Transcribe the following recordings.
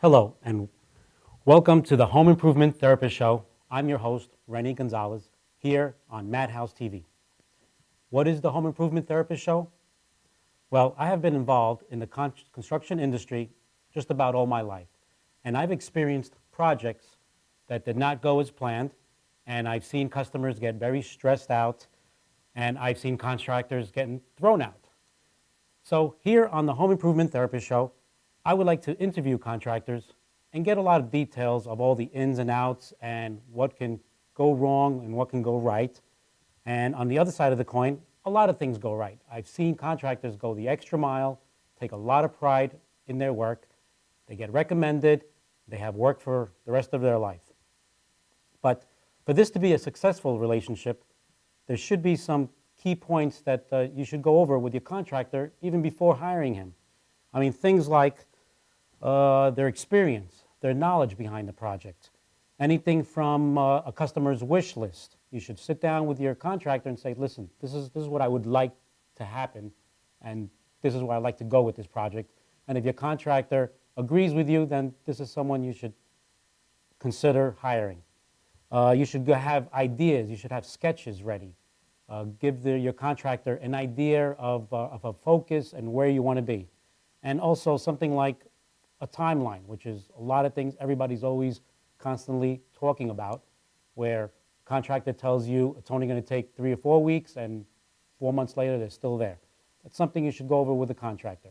Hello, and welcome to the Home Improvement Therapist Show. I'm your host, Renny Gonzalez, here on Madhouse TV. What is the Home Improvement Therapist Show? Well, I have been involved in the construction industry just about all my life, and I've experienced projects that did not go as planned, and I've seen customers get very stressed out, and I've seen contractors getting thrown out. So here on the Home Improvement Therapist Show, I would like to interview contractors and get a lot of details of all the ins and outs and what can go wrong and what can go right. And on the other side of the coin, a lot of things go right. I've seen contractors go the extra mile, take a lot of pride in their work. They get recommended. They have work for the rest of their life. But for this to be a successful relationship, there should be some key points that you should go over with your contractor even before hiring him. I mean, things like their experience, their knowledge behind the project, anything from a customer's wish list. You should sit down with your contractor and say, listen, this is what I would like to happen, and this is where I'd like to go with this project. And if your contractor agrees with you, then this is someone you should consider hiring. You should have ideas. You should have sketches ready. Give your contractor an idea of a focus and where you want to be. And also something like a timeline, which is a lot of things everybody's always constantly talking about, where contractor tells you it's only going to take 3 or 4 weeks, and 4 months later they're still there. That's something you should go over with the contractor.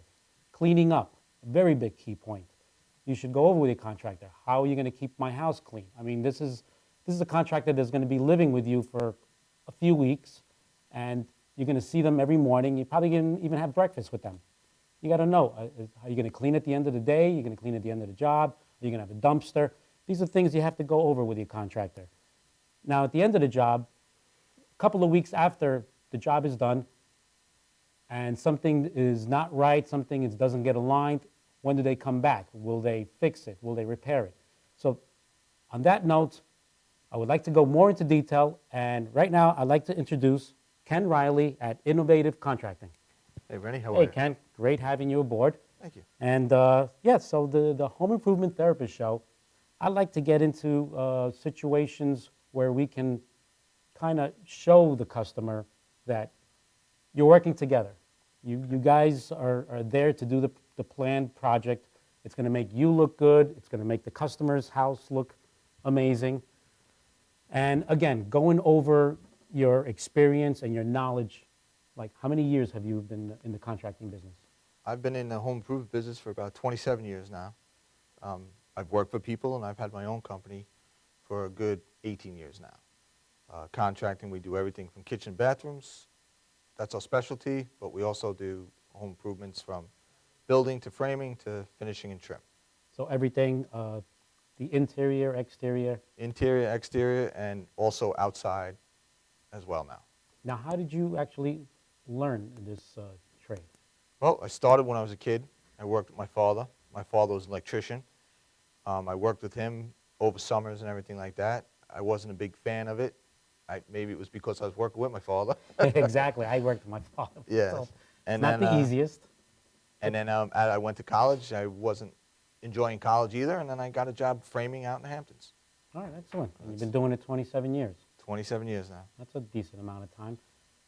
Cleaning up, a very big key point. You should go over with your contractor. How are you going to keep my house clean? I mean, this is a contractor that's going to be living with you for a few weeks, and you're going to see them every morning. You're probably going to even have breakfast with them. You got to know, are you going to clean at the end of the day? Are you going to clean at the end of the job? Are you going to have a dumpster? These are things you have to go over with your contractor. Now, at the end of the job, a couple of weeks after the job is done, and something is not right, something doesn't get aligned, when do they come back? Will they fix it? Will they repair it? So on that note, I would like to go more into detail, and right now I'd like to introduce Ken Riley at Innovative Contracting. Hey, Renny, how are you? Hey, Ken, great having you aboard. Thank you. And so the Home Improvement Therapist Show, I'd like to get into situations where we can kind of show the customer that you're working together. You guys are there to do the planned project. It's going to make you look good. It's going to make the customer's house look amazing. And again, going over your experience and your knowledge, like how many years have you been in the contracting business? I've been in the home improvement business for about 27 years now. I've worked for people, and I've had my own company for a good 18 years now. Contracting, we do everything from kitchen, bathrooms. That's our specialty, but we also do home improvements from building to framing to finishing and trim. So everything, the interior, exterior. Interior, exterior, and also outside as well now. Now, how did you actually learn this trade? Well, I started when I was a kid. I worked with my father. My father was an electrician. I worked with him over summers and everything like that. I wasn't a big fan of it. Maybe it was because I was working with my father. Exactly. I worked with my father. Yes. So And not then, the easiest. And then I went to college. I wasn't enjoying college either, and then I got a job framing out in the Hamptons. All right, excellent. And you've been doing it 27 years. 27 years now. That's a decent amount of time.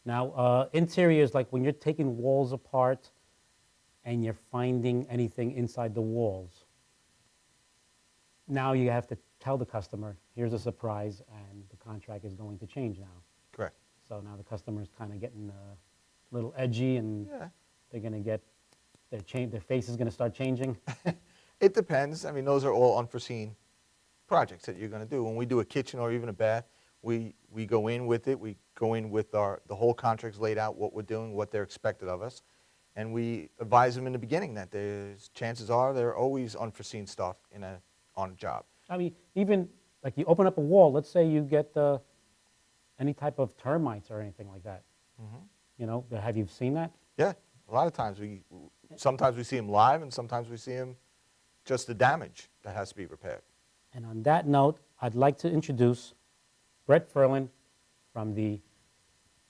Now, interiors, like when you're taking walls apart and you're finding anything inside the walls, now you have to tell the customer, here's a surprise, and the contract is going to change now. Correct. So now the customer's kind of getting a little edgy, and Yeah. they're going to get, their face is going to start changing. It depends. I mean, those are all unforeseen projects that you're going to do. When we do a kitchen or even a bath, we go in with it. We go in with the whole contract's laid out, what we're doing, what they're expected of us. And we advise them in the beginning that chances are there are always unforeseen stuff on a job. I mean, even like you open up a wall, let's say you get any type of termites or anything like that. Mm-hmm. You know, have you seen that? Yeah, a lot of times sometimes we see them live, and sometimes we see them just the damage that has to be repaired. And on that note, I'd like to introduce Brett Ferlin from the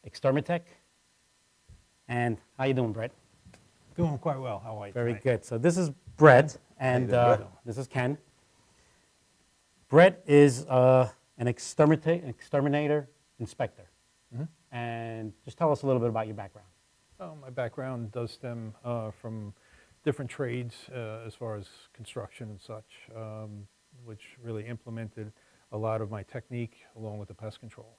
Extermitech. And how you doing, Brett? Doing quite well. How are you? Very tonight? good. So this is Brett. And How you doing, Brett? this is Ken. Brett is an exterminator inspector. And just tell us a little bit about your background. My background does stem from different trades as far as construction and such, which really implemented a lot of my technique along with the pest control.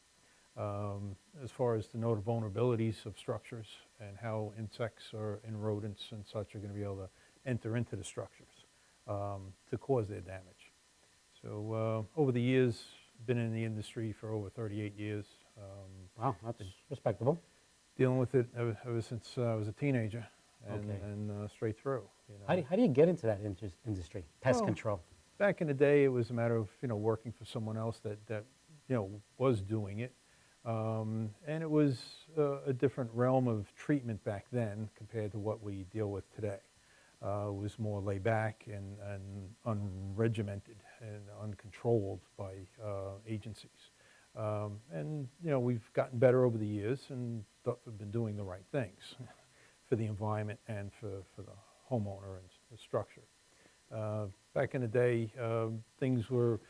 As far as to know the vulnerabilities of structures and how insects and rodents and such are going to be able to enter into the structures to cause their damage. So over the years, been in the industry for over 38 years. Wow, that's respectable. Dealing with it ever since I was a teenager and, Okay. and straight through. You know. How do you get into that industry, pest Well, control? Back in the day, it was a matter of working for someone else that was doing it, and it was a different realm of treatment back then compared to what we deal with today. It was more laid back and unregimented and uncontrolled by agencies. And we've gotten better over the years and we've been doing the right things for the environment and for the homeowner and the structure. Back in the day, things were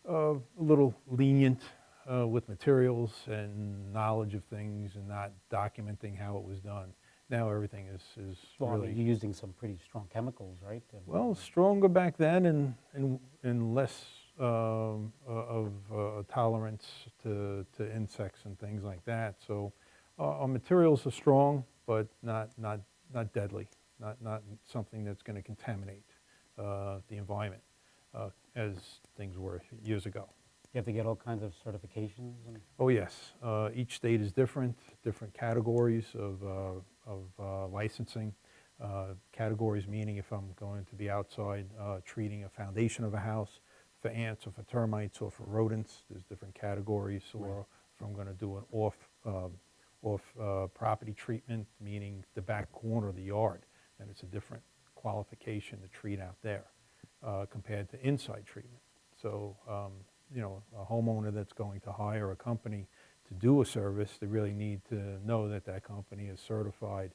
a little lenient with materials and knowledge of things and not documenting how it was done. Now everything is Well, I really mean, you're using some pretty strong chemicals, right? well stronger back then and less of tolerance to insects and things like that. So our materials are strong, but not deadly, not something that's going to contaminate the environment as things were years ago. You have to get all kinds of certifications. Oh yes, each state is different categories of licensing. Categories meaning if I'm going to be outside treating a foundation of a house for ants or for termites or for rodents, there's different categories. Or if I'm going to do an off property treatment, meaning the back corner of the yard, then it's a different qualification to treat out there compared to inside treatment. So a homeowner that's going to hire a company to do a service, they really need to know that that company is certified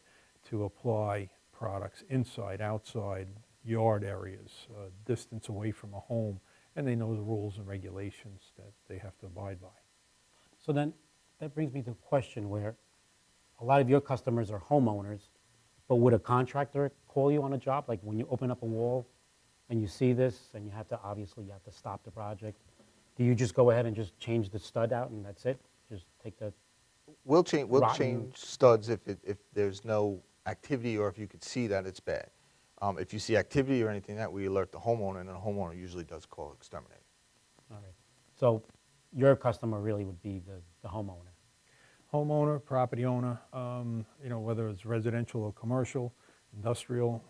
to apply products inside, outside, yard areas, distance away from a home, and they know the rules and regulations that they have to abide by. So then that brings me to a question where a lot of your customers are homeowners, but would a contractor call you on a job? Like when you open up a wall and you see this and you have to stop the project, do you just go ahead and just change the stud out and that's it? Just take the We'll change rotten- studs if there's no activity or if you could see that it's bad. If you see activity or anything that, we alert the homeowner, and the homeowner usually does call exterminate. All right. So your customer really would be the homeowner. Homeowner, property owner, whether it's residential or commercial, industrial,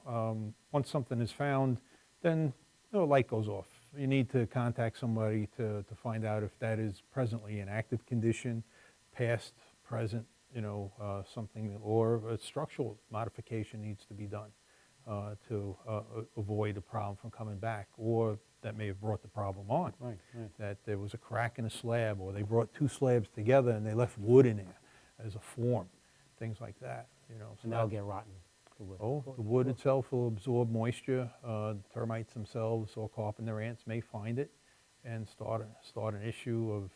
once something is found, then a light goes off. You need to contact somebody to find out if that is presently in active condition, past, present, something, or a structural modification needs to be done to avoid the problem from coming back, or that may have brought the problem on. Right, right. That there was a crack in a slab, or they brought two slabs together and they left wood in there as a form, things like that. So And that'll get rotten. The wood. Oh, the wood itself will absorb moisture. Termites themselves or carpenter ants may find it and start an issue of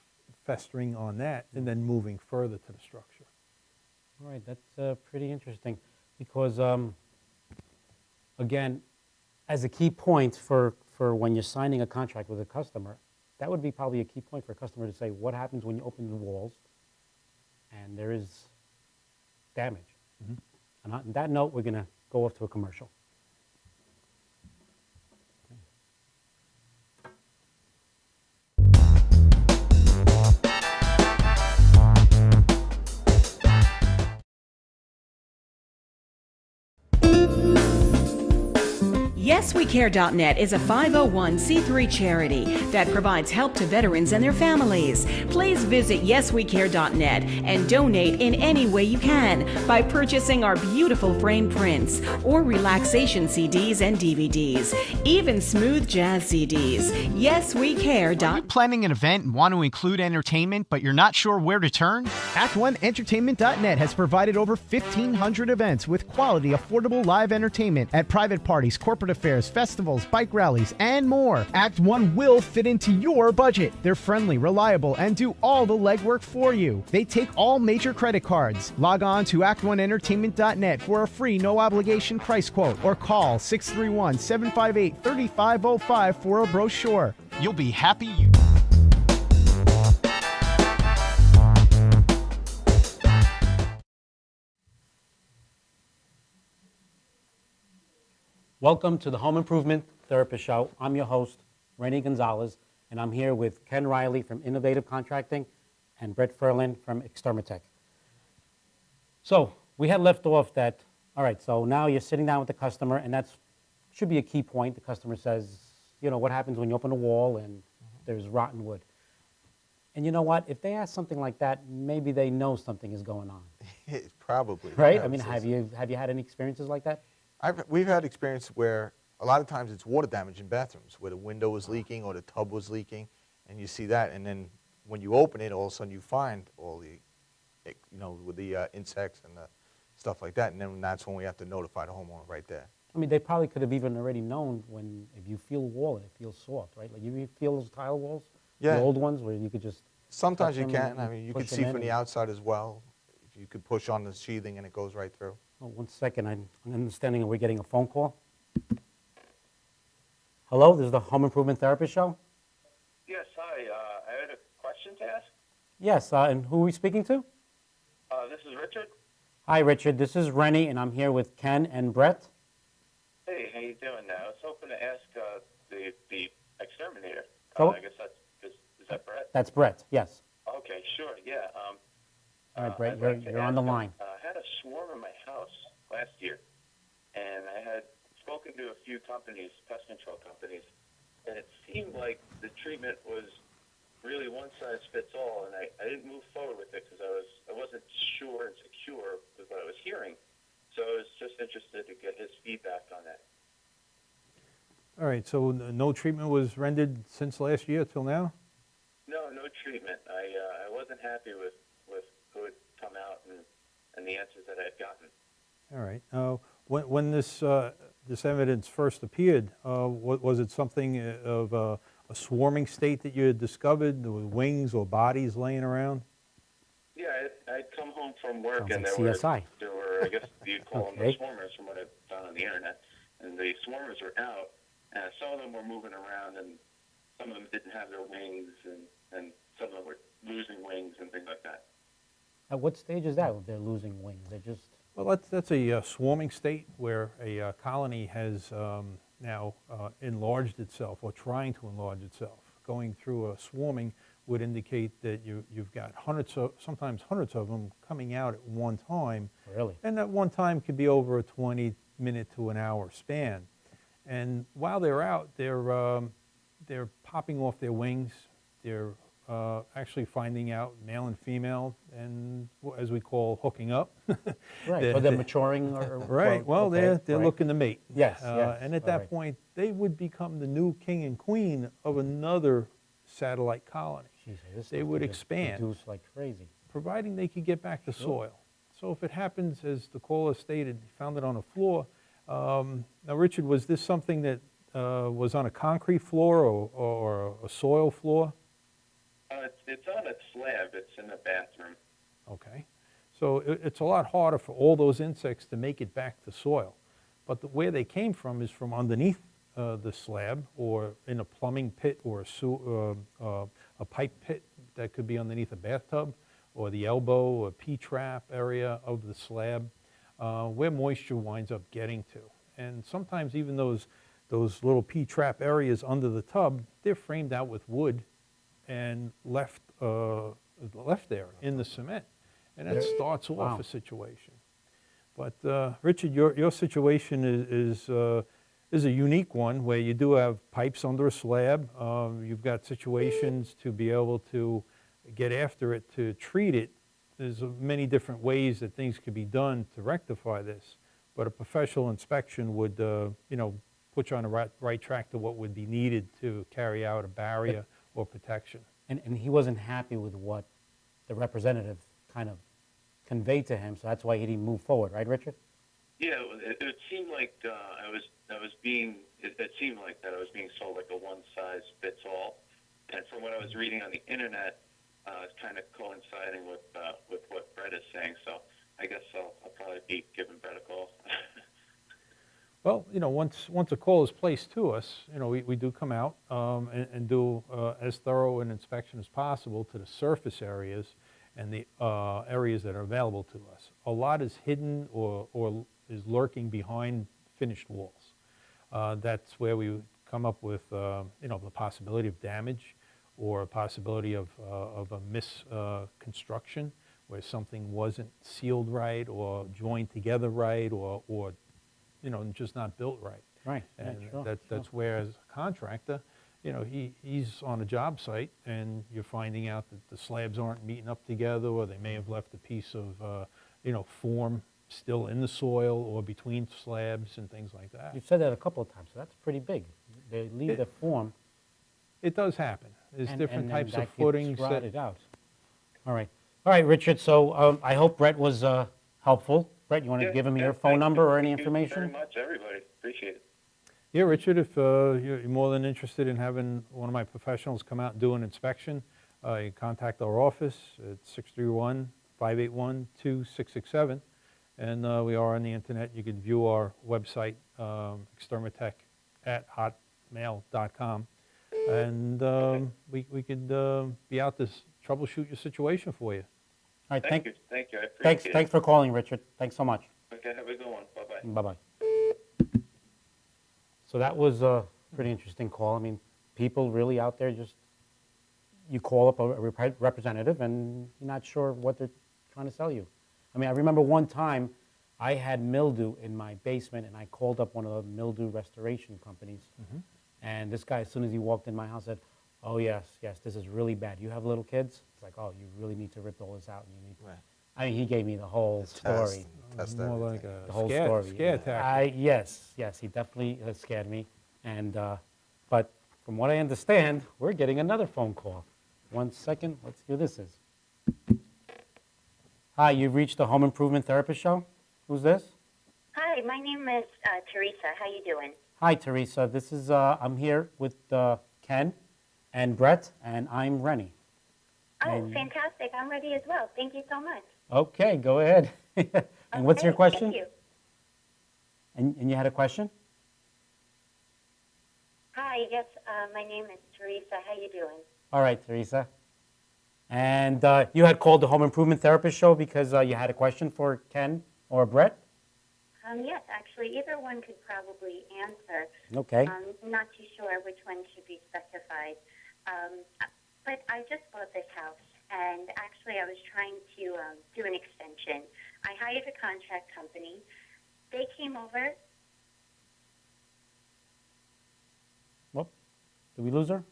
festering on that and then moving further to the structure. All right, that's pretty interesting because, again, as a key point for when you're signing a contract with a customer, that would be probably a key point for a customer to say, what happens when you open the walls and there is damage? And on that note, we're going to go off to a commercial. YesWeCare.net is a 501c3 charity that provides help to veterans and their families. Please visit YesWeCare.net and donate in any way you can by purchasing our beautiful frame prints or relaxation CDs and DVDs, even smooth jazz CDs. YesWeCare.net. Planning an event and want to include entertainment, but you're not sure where to turn? Act1Entertainment.net has provided over 1,500 events with quality, affordable live entertainment at private parties, corporate fairs, festivals, bike rallies, and more. Act One will fit into your budget. They're friendly, reliable, and do all the legwork for you. They take all major credit cards. Log on to act1entertainment.net for a free no-obligation price quote or call 631-758-3505 for a brochure. You'll be happy you. Welcome to the Home Improvement Therapist Show. I'm your host, Rennie Gonzalez, and I'm here with Ken Riley from Innovative Contracting and Brett Ferlin from Extermatech. So we had left off that, all right, so now you're sitting down with the customer, and that should be a key point. The customer says, you know, what happens when you open a wall and there's rotten wood? And you know what? If they ask something like that, maybe they know something is going on, Probably. right? Yeah, I mean, so- have you had any experiences like that? We've had experience where a lot of times it's water damage in bathrooms, where the window was leaking or the tub was leaking, and you see that, and then when you open it, all of a sudden you find all the, with the insects and the stuff like that, and then that's when we have to notify the homeowner right there. I mean, they probably could have even already known if you feel a wall and it feels soft, right? Like you feel those tile walls, Yeah. the old ones where you could just Sometimes touch you them can. I mean, you push can them see in from the and- outside as well. If you could push on the sheathing and it goes right through. Oh, 1 second, I'm understanding we're getting a phone call. Hello, this is the Home Improvement Therapist Show? Yes, hi. I had a question to ask. Yes, and who are we speaking to? This is Richard. Hi, Richard, this is Rennie, and I'm here with Ken and Brett. Hey, how you doing now? I was hoping to ask the exterminator. So- I guess is that Brett? That's Brett, yes. Okay, sure, yeah. All right, Brett, I'd like to you're on the ask, line. I had a swarm in my house last year, and I had spoken to a few companies, pest control companies, and it seemed like the treatment was really one size fits all, and I didn't move forward with it because I wasn't sure and secure with what I was hearing. So I was just interested to get his feedback on that. All right, so no treatment was rendered since last year till now? No treatment. I wasn't happy with who had come out and the answers that I had gotten. All right. When this evidence first appeared, was it something of a swarming state that you had discovered? There were wings or bodies laying around? Yeah, I'd come home from work Sounds and like CSI. there were, I guess you'd call them Okay. the swarmers from what I've found on the internet. And the swarmers were out, and some of them were moving around, and some of them didn't have their wings, and some of them were losing wings and things like that. At what stage is that? They're losing wings. They're just, Well, that's a swarming state where a colony has now enlarged itself or trying to enlarge itself. Going through a swarming would indicate that you've got sometimes hundreds of them coming out at one time. really? And that one time could be over a 20-minute to an hour span. And while they're out, they're popping off their wings. They're actually finding out male and female, and as we call hooking up. Right, or they're maturing or? Right. Well, okay, they're right. looking to mate. Yes, yes, And at all that right. point, they would become the new king and queen of another satellite colony, Jeez, this they stuff would could just expand. Produce like crazy. providing they could get back to soil. So if it happens, as the caller stated, he found it on a floor. Now, Richard, was this something that was on a concrete floor or a soil floor? It's on a slab. It's in the bathroom. Okay. So it's a lot harder for all those insects to make it back to soil. But where they came from is from underneath the slab, or in a plumbing pit, or a pipe pit that could be underneath a bathtub, or the elbow or P-trap area of the slab, where moisture winds up getting to. And sometimes even those little P-trap areas under the tub, they're framed out with wood and left there in the cement. And that starts off Wow. a situation. But Richard, your situation is a unique one, where you do have pipes under a slab. You've got situations to be able to get after it, to treat it. There's many different ways that things could be done to rectify this. But a professional inspection would, put you on the right track to what would be needed to carry out a barrier or protection. And he wasn't happy with what the representative kind of conveyed to him, so that's why he didn't move forward, right, Richard? Yeah, it seemed like I was being it seemed like that it was being sold like a one-size-fits-all. And from what I was reading on the internet, it's kind of coinciding with what Brett is saying. So I guess I'll probably be giving Brett a call. Well, once a call is placed to us, we do come out and do as thorough an inspection as possible to the surface areas and the areas that are available to us. A lot is hidden or is lurking behind finished walls. That's where we come up with, the possibility of damage or a possibility of a misconstruction where something wasn't sealed right or joined together right or just not built right. Right, yeah, And sure, that's where, as a contractor, he's on a job site and you're finding out that the slabs aren't meeting up together, or they may have left a piece of, form still in the soil or between slabs and things like that. You've said that a couple of times, so that's pretty big. They leave the form. It does happen. There's and- different and then types that of gets footings. rotted out. All right, Richard, so I hope Brett was helpful. Brett, you want to give him your phone number or any Thank information? you very much, everybody. Appreciate it. Yeah, Richard, if you're more than interested in having one of my professionals come out and do an inspection, you can contact our office at 631-581-2667. And we are on the internet. You can view our website, extermatech@hotmail.com. And we could be out to troubleshoot your situation for you. All right, Thank you. I appreciate thanks it. for calling, Richard. Thanks so much. Okay, have a good one. Bye-bye. Bye-bye. So that was a pretty interesting call. I mean, people really out there just, you call up a representative and you're not sure what they're trying to sell you. I mean, I remember one time I had mildew in my basement and I called up one of the mildew restoration companies. And this guy, as soon as he walked in my house, said, "Oh, yes, this is really bad. You have little kids?" It's like, "Oh, you really need to rip all this out. And you need." Right. I mean, he gave me the whole story. Test More everything. like a The whole scare story. tactic. Yes, he definitely scared me. And but from what I understand, we're getting another phone call. 1 second, let's see who this is. Hi, you've reached the Home Improvement Therapist Show. Who's this? Hi, my name is Teresa. How you doing? Hi, Teresa. This is I'm here with Ken and Brett, and I'm Rennie. Oh, And- fantastic. I'm ready as well. Thank you so much. Okay, go ahead. And what's your Okay, question? Thank you. And you had a question? Hi, yes, my name is Teresa. How you doing? All right, Teresa. And you had called the Home Improvement Therapist Show because you had a question for Ken or Brett? Yes, actually, either one could probably answer. Okay. Not too sure which one should be specified. But I just bought this house, and actually I was trying to do an extension. I hired a contract company. They came over. Whoop. Did we lose her?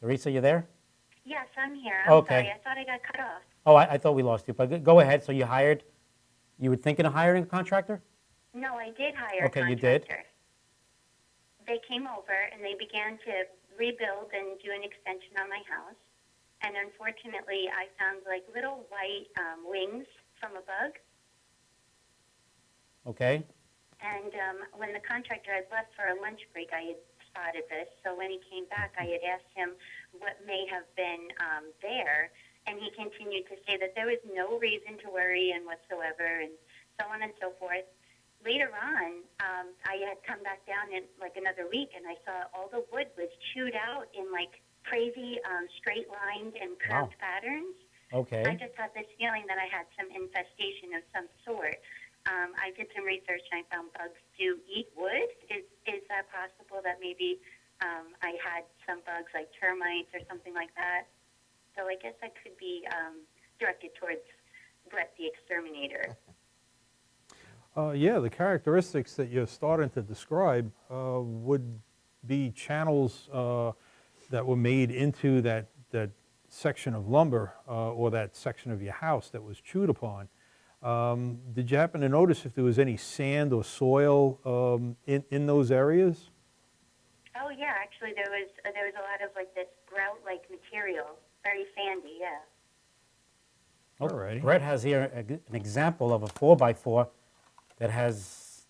Teresa, you there? Yes, I'm here. I'm Okay. sorry. I thought I got cut off. Oh, I thought we lost you, but go ahead. So you were thinking of hiring a contractor? No, I did hire Okay, a you did? contractor. They came over and they began to rebuild and do an extension on my house. And unfortunately, I found like little white wings from a bug. Okay. And when the contractor had left for a lunch break, I had spotted this. So when he came back, I had asked him what may have been there. And he continued to say that there was no reason to worry and whatsoever, and so on and so forth. Later on, I had come back down in like another week, and I saw all the wood was chewed out in like crazy straight lined and curved patterns. Okay. I just had this feeling that I had some infestation of some sort. I did some research and I found bugs do eat wood. Is that possible that maybe I had some bugs like termites or something like that? So I guess I could be directed towards Brett the Exterminator. Yeah, the characteristics that you're starting to describe would be channels that were made into that section of lumber or that section of your house that was chewed upon. Did you happen to notice if there was any sand or soil in those areas? Oh yeah, actually there was a lot of like this grout-like material, very sandy. Yeah. Oh, Alrighty. Brett has here an example of a 4x4 that has,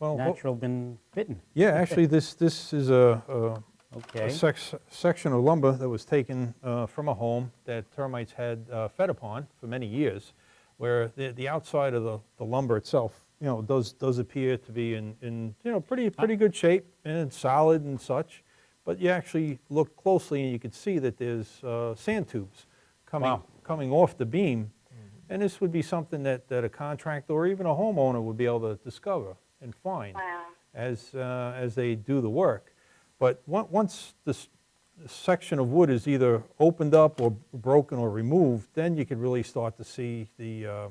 Well, natural been bitten. Yeah, actually, this is a Okay. section of lumber that was taken from a home that termites had fed upon for many years, where the outside of the lumber itself, does appear to be in pretty good shape and solid and such, but you actually look closely and you can see that there's sand tubes Wow. coming off the beam, and this would be something that a contractor or even a homeowner would be able to discover and find Wow. as they do the work. But once this section of wood is either opened up or broken or removed, then you can really start to see the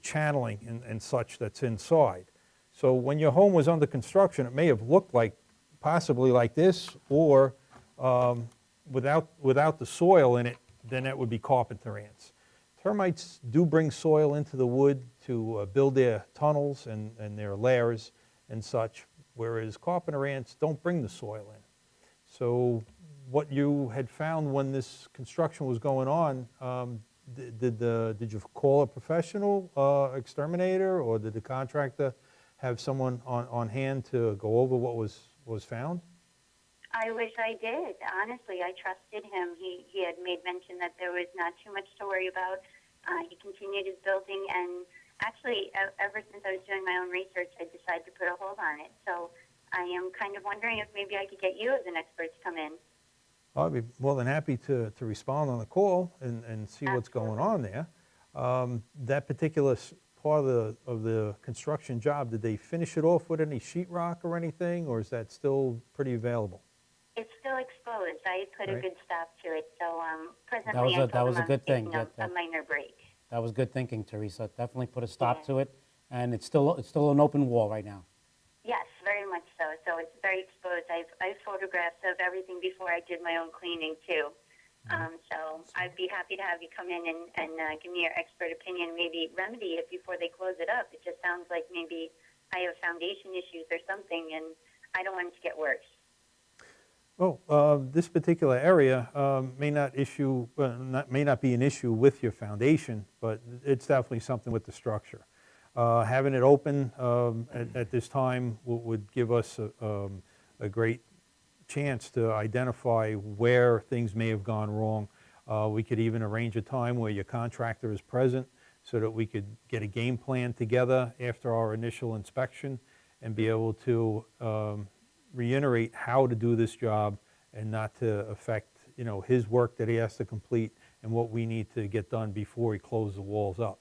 channeling and such that's inside. So when your home was under construction, it may have looked like possibly like this, or without the soil in it, then that would be carpenter ants. Termites do bring soil into the wood to build their tunnels and their lairs and such, whereas carpenter ants don't bring the soil in. So what you had found when this construction was going on, did you call a professional exterminator, or did the contractor have someone on hand to go over what was found? I wish I did. Honestly, I trusted him. He had made mention that there was not too much to worry about. He continued his building, and actually, ever since I was doing my own research, I decided to put a hold on it. So I am kind of wondering if maybe I could get you as an expert to come in. I'd be more than happy to respond on the call and see what's going on there. That particular part of the construction job, did they finish it off with any sheetrock or anything, or is that still pretty available? It's still exposed. I put a Right. good stop to it. So presently, That was I a- told that was him a I'm good thing, taking that- a minor break. That was good thinking, Teresa. Definitely put a stop Yeah. to it, and it's still an open wall right now. Yes, very much so. So it's very exposed. I've photographs of everything before I did my own cleaning too. So I'd be happy to have you come in and give me your expert opinion, maybe remedy it before they close it up. It just sounds like maybe I have foundation issues or something, and I don't want it to get worse. Well, this particular area may not be an issue with your foundation, but it's definitely something with the structure. Having it open at this time would give us a great chance to identify where things may have gone wrong. We could even arrange a time where your contractor is present so that we could get a game plan together after our initial inspection and be able to reiterate how to do this job and not to affect, his work that he has to complete and what we need to get done before we close the walls up.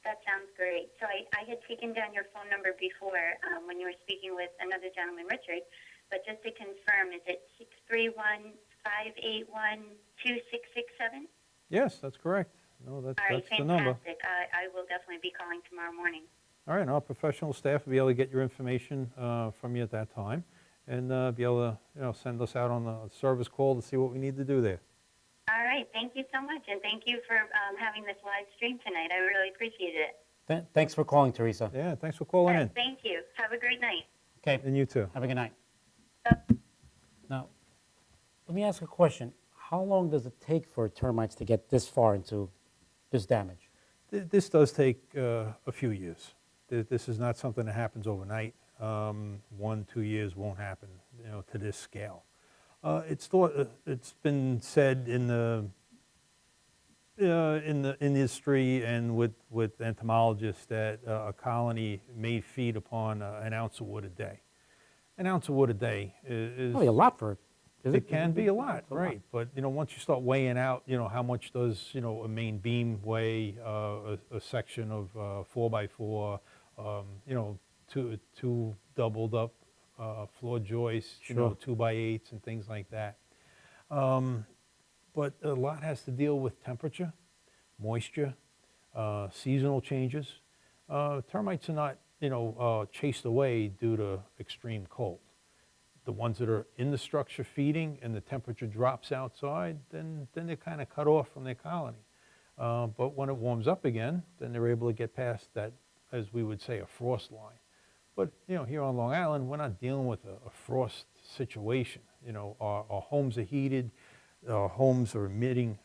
That sounds great. So I had taken down your phone number before when you were speaking with another gentleman, Richard, but just to confirm, is it 631-581-2667? Yes, that's correct. No, All right, that's the number. fantastic. I will definitely be calling tomorrow morning. All right, and our professional staff will be able to get your information from you at that time and be able to, send us out on a service call to see what we need to do there. All right, thank you so much, and thank you for having this live stream tonight. I really appreciate it. Thanks for calling, Teresa. Yeah, thanks for calling in. Thank you. Have a great night. Okay, And you too. have a good night. Now, let me ask a question. How long does it take for termites to get this far into this damage? This does take a few years. This is not something that happens overnight. 1-2 years won't happen, to this scale. It's been said in the industry and with entomologists that a colony may feed upon an ounce of wood a day. An ounce of wood a day is Probably a lot for, is it can be a lot, It's a right? But once you start weighing out, how much does a main beam weigh, a section of 4x4, two doubled up floor joists, Sure. 2x8s and things like that. But a lot has to deal with temperature, moisture, seasonal changes. Termites are not, chased away due to extreme cold. The ones that are in the structure feeding and the temperature drops outside, then they're kind of cut off from their colony. But when it warms up again, then they're able to get past that, as we would say, a frost line. But, here on Long Island, we're not dealing with a frost situation. Our homes are heated, our homes are emitting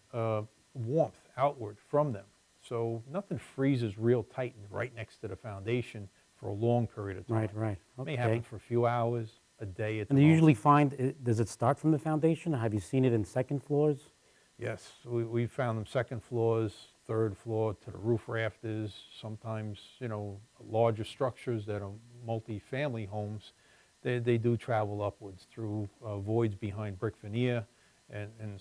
warmth outward from them. So nothing freezes real tight and right next to the foundation for a long period of time. Right, right. It may Okay. happen for a few hours, a day at the And do you most. usually find, does it start from the foundation? Have you seen it in second floors? Yes, we found them second floors, third floor to the roof rafters, sometimes, larger structures that are multi-family homes, they do travel upwards through voids behind brick veneer and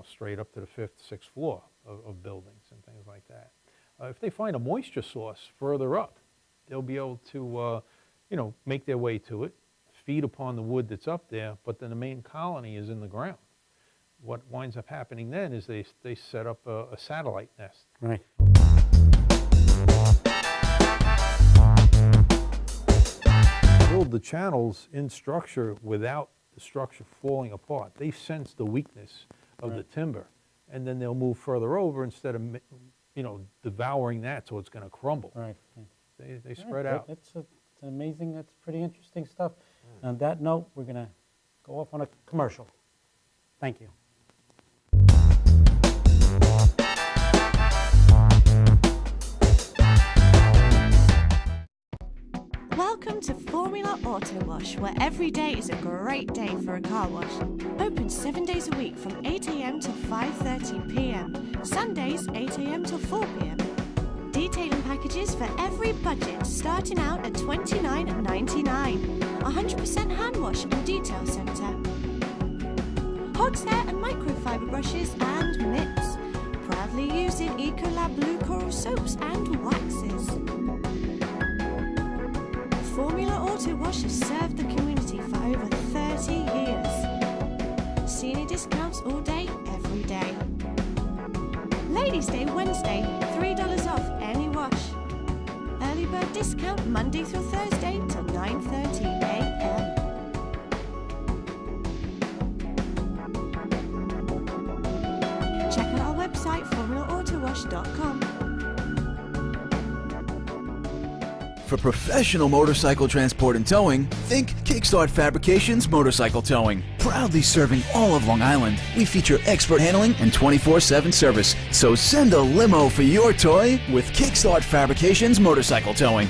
straight up to the fifth, sixth floor of buildings and things like that. If they find a moisture source further up, they'll be able to, make their way to it, feed upon the wood that's up there, but then the main colony is in the ground. What winds up happening then is they set up a satellite nest. Right. Build the channels in structure without the structure falling apart. They sense the weakness of the timber, and then they'll move further over instead of, devouring that so it's going to crumble. Right. They spread out. It's an amazing, that's pretty interesting stuff. On that note, we're going to go off on a commercial. Thank you. Welcome to Formula Auto Wash, where every day is a great day for a car wash. Open 7 days a week from 8 a.m. to 5:30 p.m. Sundays 8 a.m. to 4 p.m. Detailing packages for every budget, starting out at $29.99. 100% hand wash and detail centre. Horsehair and microfiber brushes and mitts. Proudly using Ecolab Blue Coral soaps and waxes. Formula Auto Wash has served the community for over 30 years. Senior discounts all day, every day. Ladies' Day Wednesday, $3 off any wash. Early bird discount Monday through Thursday till 9:30 a.m. Check out our website, formulaautowash.com. For professional motorcycle transport and towing, think Kickstart Fabrications Motorcycle Towing. Proudly serving all of Long Island, we feature expert handling and 24/7 service. So send a limo for your toy with Kickstart Fabrications Motorcycle Towing.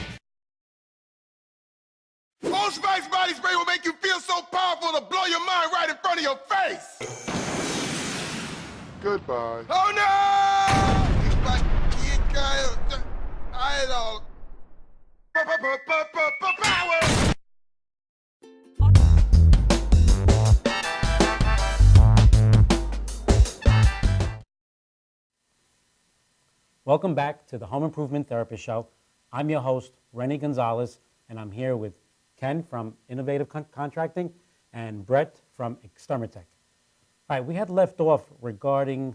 Old Spice body spray will make you feel so powerful to blow your mind right in front of your face. Goodbye. Oh no! It's like you guys, I don't. Power! Welcome back to the Home Improvement Therapist Show. I'm your host, Rennie Gonzalez, and I'm here with Ken from Innovative Contracting and Brett from Extermitech. All right, we had left off regarding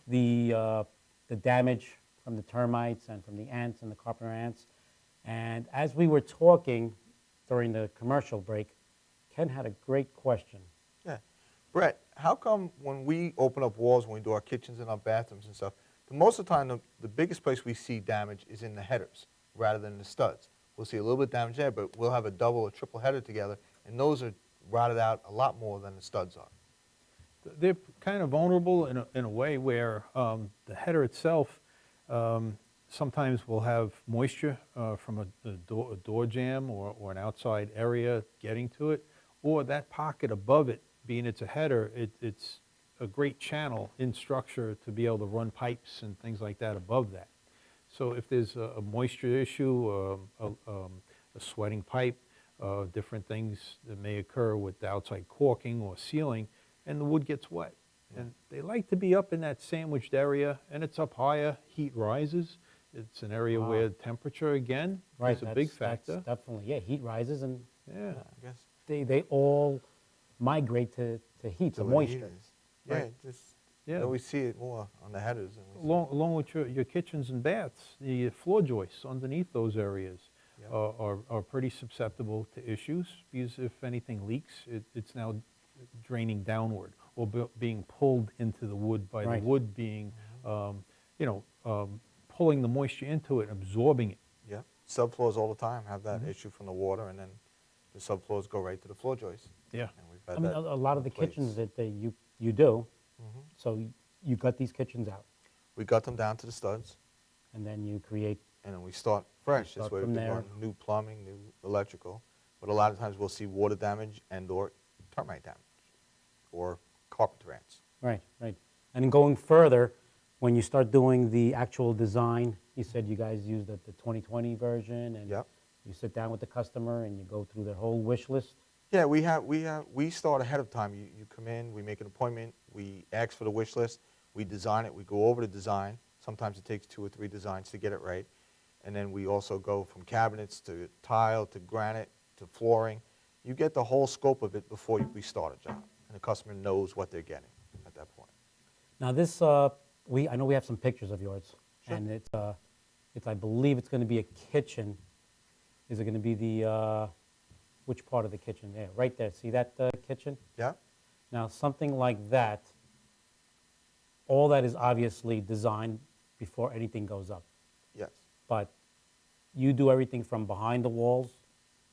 the damage from the termites and from the ants and the carpenter ants. And as we were talking during the commercial break, Ken had a great question. Yeah. Brett, how come when we open up walls, when we do our kitchens and our bathrooms and stuff, most of the time the biggest place we see damage is in the headers rather than the studs? We'll see a little bit of damage there, but we'll have a double or triple header together, and those are rotted out a lot more than the studs are. They're kind of vulnerable in a way where the header itself sometimes will have moisture from a door jamb or an outside area getting to it, or that pocket above it, being it's a header, it's a great channel in structure to be able to run pipes and things like that above that. So if there's a moisture issue, a sweating pipe, different things that may occur with the outside caulking or sealing, and the wood gets wet. And they like to be up in that sandwiched area, and it's up higher, heat rises. It's an area where temperature, again, is a big factor. That's definitely, yeah, heat rises, and Yeah, I guess. they all migrate to heat, to So moisture. Yeah, Right. you always see it more on the headers. Than we see. Along with your kitchens and baths, the floor joists underneath those areas are pretty susceptible to issues, because if anything leaks, it's now draining downward or being pulled into the wood by the wood being, pulling the moisture into it, absorbing it. Yeah, subfloors all the time have that issue from the water, and then the subfloors go right to the floor joist. Yeah. And we've had I mean, that a lot of the in place. kitchens that you do, so you got these kitchens out. We got them down to the studs, and then you create. And then we start fresh. start This way we from can there. run new plumbing, new electrical. But a lot of times we'll see water damage and or termite damage or carpenter ants. Right, right. And then going further, when you start doing the actual design, you said you guys use the 2020 version, and Yep. you sit down with the customer and you go through their whole wish list. Yeah, we start ahead of time. You come in, we make an appointment, we ask for the wish list, we design it, we go over the design. Sometimes it takes 2 or 3 designs to get it right. And then we also go from cabinets to tile to granite to flooring. You get the whole scope of it before we start a job, and the customer knows what they're getting at that point. Now this, I know we have some pictures of yours, Sure. and it's I believe it's going to be a kitchen. Is it going to be the which part of the kitchen? There, right there. See that kitchen? Yeah? Now something like that. All that is obviously designed before anything goes up, Yes. but you do everything from behind the walls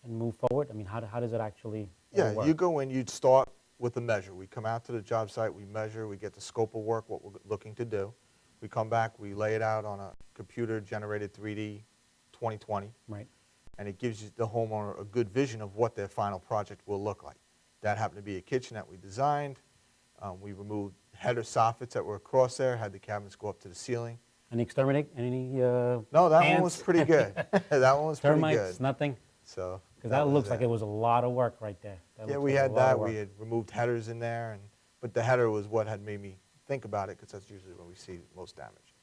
and move forward. I mean, how does it actually all Yeah, work? you go in, you'd start with a measure. We come out to the job site, we measure, we get the scope of work, what we're looking to do. We come back, we lay it out on a computer-generated 3D 2020, Right. and it gives you the homeowner a good vision of what their final project will look like. That happened to be a kitchen that we designed. We removed header soffits that were across there, had the cabinets go up to the ceiling. Any exterminate? Any No, that one was ants? pretty good. That one was pretty termites? good. Nothing? So Because that was looks like it was a lot of work right there. That Yeah, looks we like a had lot of that. work. We had removed headers in there, but the header was what had made me think about it, because that's usually when we see most damage.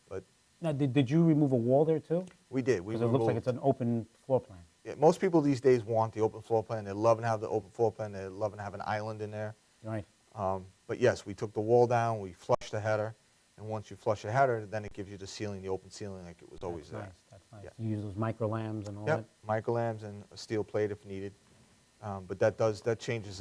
But Now, did you remove a wall there too? we did. We Because it looks like removed- it's an open floor plan. Yeah, most people these days want the open floor plan. They're loving to have the open floor plan. They're loving to have an island in there. Right. But yes, we took the wall down, we flushed the header, and once you flush the header, then it gives you the ceiling, the open ceiling, like it was always That's there. nice. That's nice. Yeah. You use those micro lambs and all Yep, that. micro lamps and a steel plate if needed. But that changes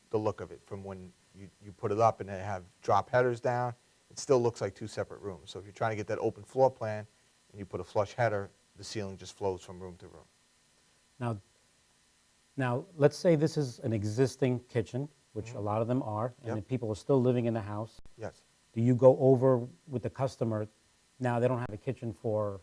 the look of it from when you put it up and they have drop headers down. It still looks like 2 separate rooms. So if you're trying to get that open floor plan and you put a flush header, the ceiling just flows from room to room. Now, let's say this is an existing kitchen, which a lot of them are, and Yep. the people are still living in the house. Yes. Do you go over with the customer? Now, they don't have a kitchen for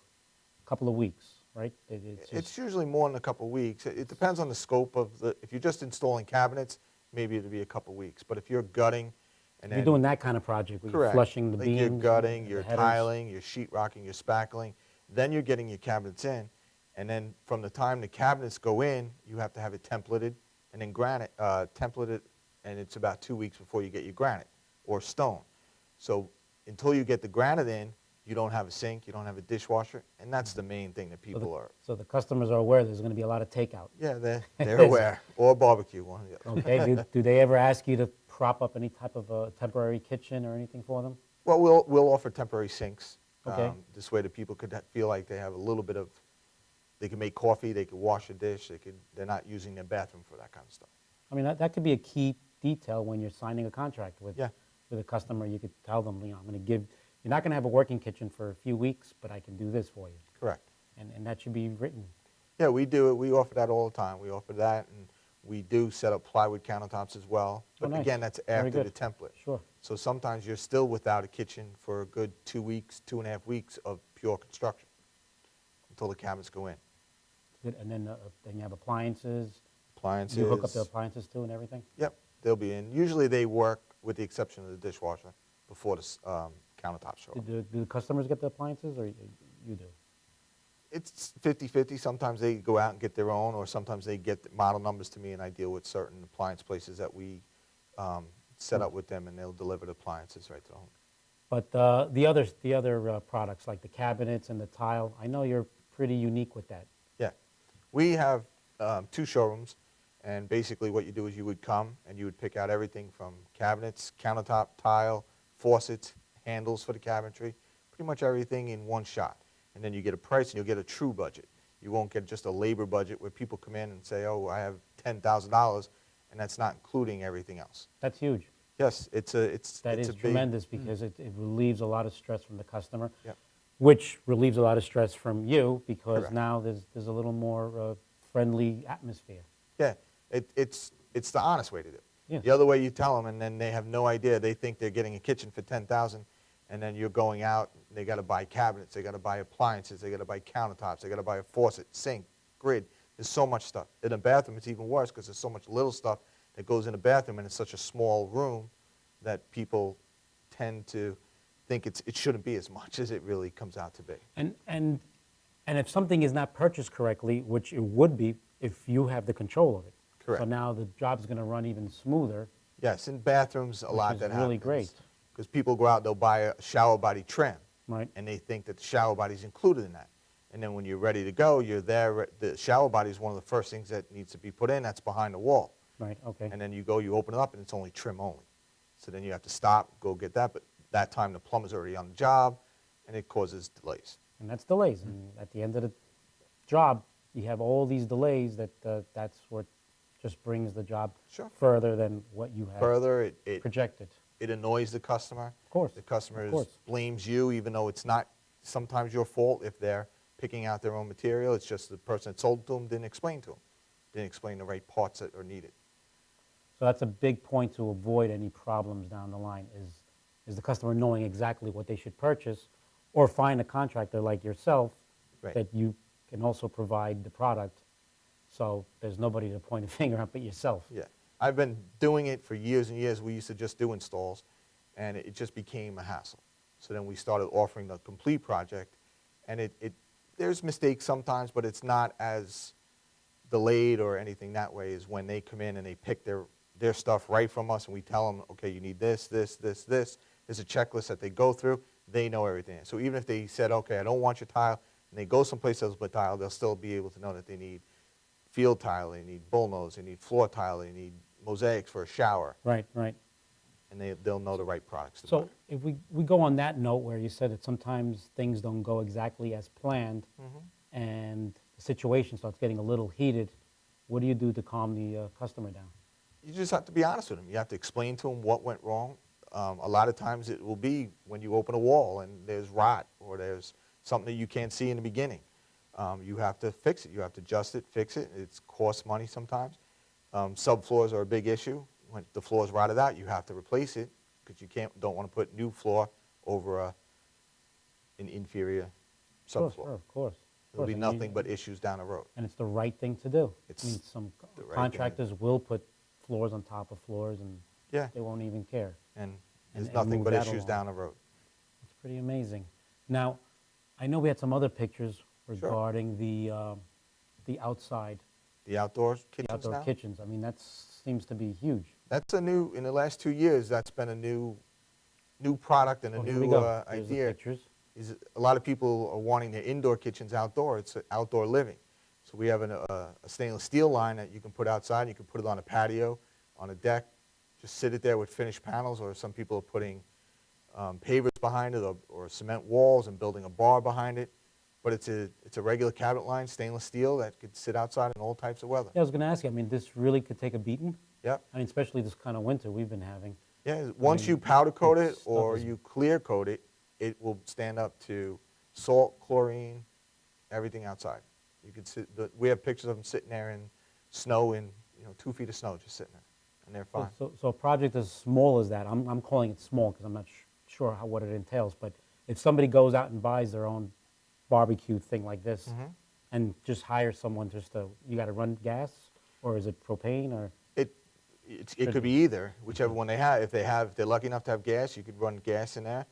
a couple of weeks, right? It's usually more than a couple of weeks. It depends on the scope of if you're just installing cabinets, maybe it'll be a couple of weeks. But if you're gutting and If you're then doing that kind of project, where you're correct, flushing the like beams. you're gutting, the you're headers. tiling, you're sheetrocking, you're spackling, then you're getting your cabinets in, and then from the time the cabinets go in, you have to have it templated, and then granite templated, and it's about 2 weeks before you get your granite or stone. So until you get the granite in, you don't have a sink, you don't have a dishwasher, and that's the main thing that people are. So the customers are aware there's going to be a lot of takeout. Yeah, they're aware, or barbecue, one or the other. Okay. do they ever ask you to prop up any type of a temporary kitchen or anything for them? Well, we'll offer temporary sinks. Okay. This way the people could feel like they have a little bit of, they can make coffee, they can wash a dish, they're not using their bathroom for that kind of stuff. I mean, that could be a key detail when you're signing a contract with Yeah. with a customer. You could tell them, I'm going to give. You're not going to have a working kitchen for a few weeks, but I can do this for you, Correct. and that should be written. Yeah, we do it. We offer that all the time. We offer that, and we do set up plywood countertops as well. But nice. again, that's Very after the good. template. Sure. So sometimes you're still without a kitchen for a good 2 weeks, 2.5 weeks of pure construction until the cabinets go in. Good. And then you have appliances. Appliances. You hook up the appliances too and everything. Yep, they'll be in. Usually they work, with the exception of the dishwasher, before the countertops show up. Do the customers get the appliances, or you do? It's 50-50. Sometimes they go out and get their own, or sometimes they get the model numbers to me and I deal with certain appliance places that we set up with them, and they'll deliver the appliances right to the home. But the other products, like the cabinets and the tile, I know you're pretty unique with that. Yeah. We have 2 showrooms, and basically what you do is you would come and you would pick out everything from cabinets, countertop, tile, faucets, handles for the cabinetry, pretty much everything in one shot. And then you get a price and you'll get a true budget. You won't get just a labor budget where people come in and say, oh, I have $10,000, and that's not including everything else. That's huge. Yes, it's a big, tremendous because it relieves a lot of stress from the customer, Yep. which relieves a lot of stress from you because Correct. now there's a little more friendly atmosphere. Yeah, it's the honest way to do it. Yes. The other way you tell them, and then they have no idea. They think they're getting a kitchen for $10,000, And then you're going out, they got to buy cabinets, they got to buy appliances, they got to buy countertops, they got to buy a faucet, sink, grid. There's so much stuff. In a bathroom, it's even worse because there's so much little stuff that goes in a bathroom, and it's such a small room that people tend to think it shouldn't be as much as it really comes out to be. And if something is not purchased correctly, which it would be if you have the control of it. Correct. So now the job's going to run even smoother. Yes, in bathrooms, a lot is that really happens. great. Because people go out, they'll buy a shower body trim, Right. and they think that the shower body's included in that. And then when you're ready to go, you're there. The shower body is one of the first things that needs to be put in. That's behind the wall. Right, okay. And then you go, you open it up, and it's only trim only. So then you have to stop, go get that. But that time, the plumber's already on the job, and it causes delays. And that's delays. And at the end of the job, you have all these delays that's what just brings the job Sure. further than what you had Further, it projected. it annoys the customer. Of course. The customer Of course. blames you, even though it's not sometimes your fault if they're picking out their own material. It's just the person that sold it to them didn't explain to them. Didn't explain the right parts that are needed. So that's a big point to avoid any problems down the line is the customer knowing exactly what they should purchase, or find a contractor like yourself Right. that you can also provide the product, so there's nobody to point a finger at but yourself. Yeah. I've been doing it for years and years. We used to just do installs, and it just became a hassle. So then we started offering the complete project, and there's mistakes sometimes, but it's not as delayed or anything that way as when they come in and they pick their stuff right from us, and we tell them, okay, you need this, this, this, this. There's a checklist that they go through. They know everything. So even if they said, okay, I don't want your tile, and they go someplace else with tile, they'll still be able to know that they need field tile, they need bullnose, they need floor tile, they need mosaics for a shower, Right, right. and they'll know the right products to So buy. if we go on that note where you said that sometimes things don't go exactly as planned, and the situation starts getting a little heated, what do you do to calm the customer down? You just have to be honest with them. You have to explain to them what went wrong. A lot of times it will be when you open a wall and there's rot or there's something that you can't see in the beginning. You have to fix it. You have to adjust it, fix it. It costs money sometimes. Subfloors are a big issue. When the floor is rotted out, you have to replace it because you don't want to put new floor over an inferior subfloor. Of course. There'll be And nothing but issues down the road. And it's the right thing to do. It's I mean, some the right thing. contractors will put floors on top of floors, and Yeah. they won't even care. And And- there's and nothing move but that issues along. down the road. It's pretty amazing. Now, I know we had some other pictures regarding the outside, The outdoor the kitchens outdoor now? kitchens. I mean, that seems to be huge. That's in the last 2 years, that's been a new product and a Oh, here we new go. Here's the idea. pictures. Is a lot of people are wanting their indoor kitchens outdoor. It's outdoor living. So we have a stainless steel line that you can put outside. You can put it on a patio, on a deck, just sit it there with finished panels, or some people are putting pavers behind it or cement walls and building a bar behind it. But it's a regular cabinet line, stainless steel, that could sit outside in all types of weather. Yeah, I was going to ask you, I mean, this really could take a beating? Yep. I mean, especially this kind of winter we've been having. Yeah, once mean, you powder coat this it stuff or is- you clear coat it, it will stand up to salt, chlorine, everything outside. You can sit. We have pictures of them sitting there in snow, in 2 feet of snow, just sitting there, and they're fine. So a project as small as that, I'm calling it small because I'm not sure what it entails, but if somebody goes out and buys their own barbecue thing like this and just hires someone you got to run gas, or is it propane, or? It could be either, whichever one they have. If they're lucky enough to have gas, you could run gas in there.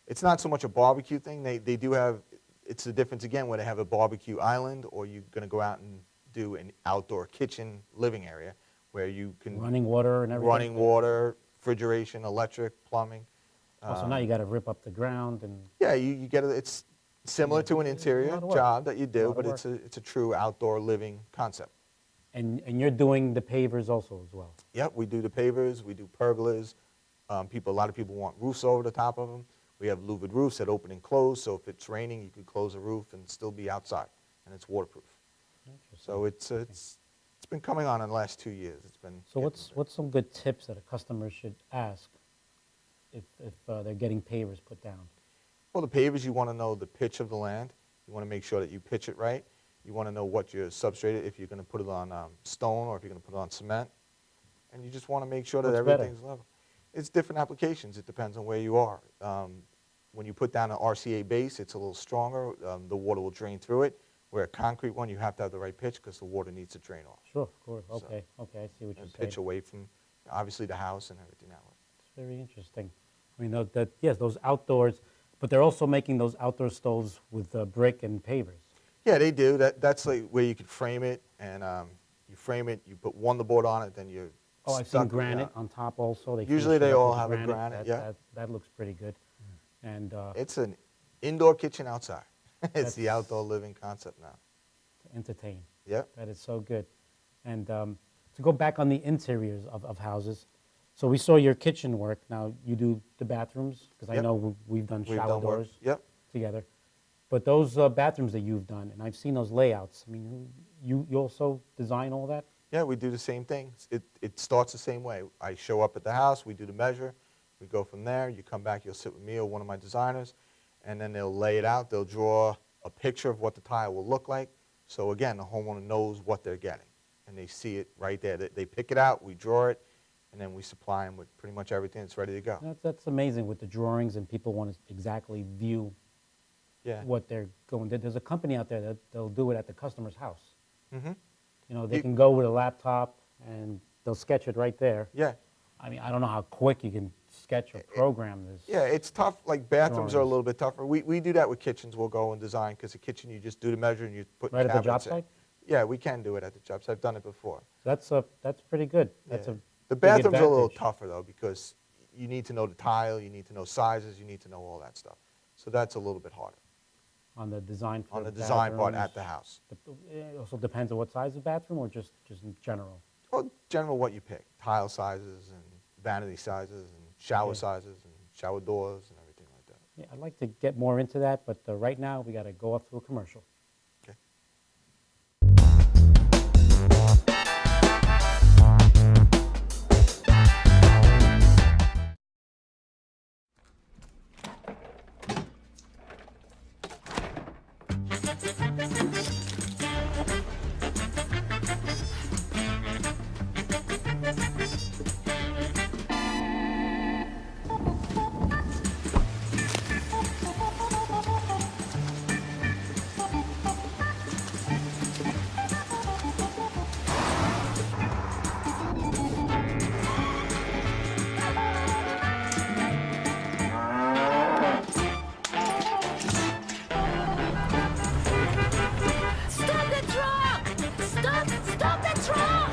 It's not so much a barbecue thing. They do have. It's the difference again where they have a barbecue island, or you're going to go out and do an outdoor kitchen living area where you can Running water and everything? running water, refrigeration, electric, plumbing. So now you got to rip up the ground and. Yeah, you get it. It's similar to an interior lot of work. job that you A do, lot of but it's a true outdoor living concept. And you're doing the pavers also as well? Yep, we do the pavers, we do pergolas. A lot of people want roofs over the top of them. We have louvered roofs that open and close, so if it's raining, you could close a roof and still be outside, and it's waterproof. So it's been coming on in the last 2 years. It's been. So what's some good tips that a customer should ask if they're getting pavers put down? Well, the pavers, you want to know the pitch of the land. You want to make sure that you pitch it right. You want to know what your substrate, if you're going to put it on stone or if you're going to put it on cement. And you just want to make sure that What's better? everything's level. It's different applications. It depends on where you are. When you put down an RCA base, it's a little stronger. The water will drain through it. Where a concrete one, you have to have the right pitch because the water needs to drain off. Sure, of course. So- Okay, okay, I see what you're And saying. pitch away from, obviously, the house and everything that way. It's very interesting. I mean, yes, those outdoors, but they're also making those outdoor stoves with brick and pavers. Yeah, they do. That's like where you could frame it, and you frame it, you put wonderboard on it, then you're Oh, I've stuck seen with, granite on top also. They Usually finish it they up all with have a granite, yeah. That looks pretty good. And It's an indoor kitchen outside. It's the That's- outdoor living concept now. to entertain. Yep. That is so good. And to go back on the interiors of houses, so we saw your kitchen work. Now you do the bathrooms, because I Yep. know we've done We've shower done work. doors Yep. together. But those bathrooms that you've done, and I've seen those layouts, I mean, you also design all that? Yeah, we do the same thing. It starts the same way. I show up at the house, we do the measure, we go from there, you come back, you'll sit with me or one of my designers, and then they'll lay it out, they'll draw a picture of what the tile will look like. So again, the homeowner knows what they're getting, and they see it right there. They pick it out, we draw it, and then we supply them with pretty much everything that's ready to go. That's amazing with the drawings, and people want to exactly view Yeah. what they're going. There's a company out there that they'll do it at the customer's house. Mm-hmm. You know, they You- can go with a laptop and they'll sketch it right there. Yeah. I mean, I don't know how quick you can sketch or program this. Yeah, it's tough. Like bathrooms are a Drawings. little bit tougher. We do that with kitchens. We'll go and design because a kitchen you just do the measure and you put Right at the job cabinets in. site? Yeah, we can do it at the job site. I've done it before. That's pretty good. That's Yeah. a The big bathrooms are a little advantage. tougher though because you need to know the tile, you need to know sizes, you need to know all that stuff. So that's a little bit harder On the design for on the design part at bathrooms. the house. It also depends on what size of bathroom or just in general. Well, general what you pick, tile sizes and vanity sizes and shower Okay. sizes and shower doors and everything like that. Yeah, I'd like to get more into that, but right now we got to go off to a commercial. Okay. Stop the truck! Stop the truck!